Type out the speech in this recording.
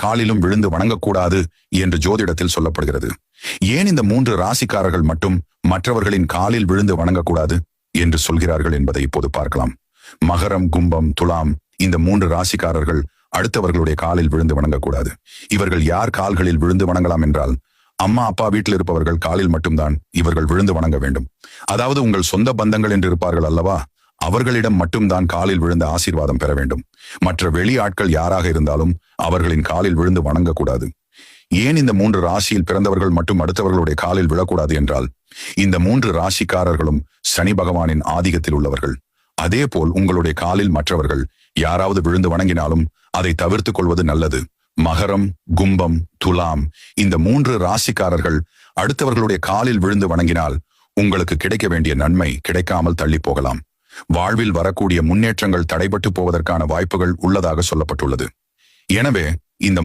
காலிலும் விழுந்து வணங்கக்கூடாது என்று ஜோதிடத்தில் சொல்லப்படுகிறது. ஏன் இந்த 3 ராசிக்காரர்கள் மட்டும் மற்றவர்களின் காலில் விழுந்து வணங்கக்கூடாது என்று சொல்கிறார்கள் என்பதை இப்போது பார்க்கலாம். மகரம், கும்பம், துலாம் இந்த 3 ராசிக்காரர்கள் அடுத்தவர்களுடைய காலில் விழுந்து வணங்கக்கூடாது. இவர்கள் யார் கால்களில் விழுந்து வணங்கலாம் என்றால், அம்மா அப்பா வீட்டில் இருப்பவர்கள் காலில் மட்டும்தான் இவர்கள் விழுந்து வணங்க வேண்டும். அதாவது உங்கள் சொந்த பந்தங்கள் என்று இருப்பார்கள் அல்லவா, அவர்களிடம் மட்டும்தான் காலில் விழுந்த ஆசீர்வாதம் பெற வேண்டும். மற்ற வெளி ஆட்கள் யாராக இருந்தாலும் அவர்களின் காலில் விழுந்து வணங்கக்கூடாது. ஏன் இந்த 3 ராசியில் பிறந்தவர்கள் மட்டும் அடுத்தவர்களுடைய காலில் விழக்கூடாது என்றால், இந்த 3 ராசிக்காரர்களும் சனி பகவானின் ஆதிக்கத்தில் உள்ளவர்கள். அதே போல் உங்களுடைய காலில் மற்றவர்கள் யாராவது விழுந்து வணங்கினாலும் அதை தவிர்த்துக் கொள்வது நல்லது. மகரம், கும்பம், துலாம் இந்த 3 ராசிக்காரர்கள் அடுத்தவர்களுடைய காலில் விழுந்து வணங்கினால் உங்களுக்கு கிடைக்க வேண்டிய நன்மை கிடைக்காமல் தள்ளி போகலாம். வாழ்வில் வரக்கூடிய முன்னேற்றங்கள் தடைபட்டு போவதற்கான வாய்ப்புகள் உள்ளதாக சொல்லப்பட்டுள்ளது. எனவே இந்த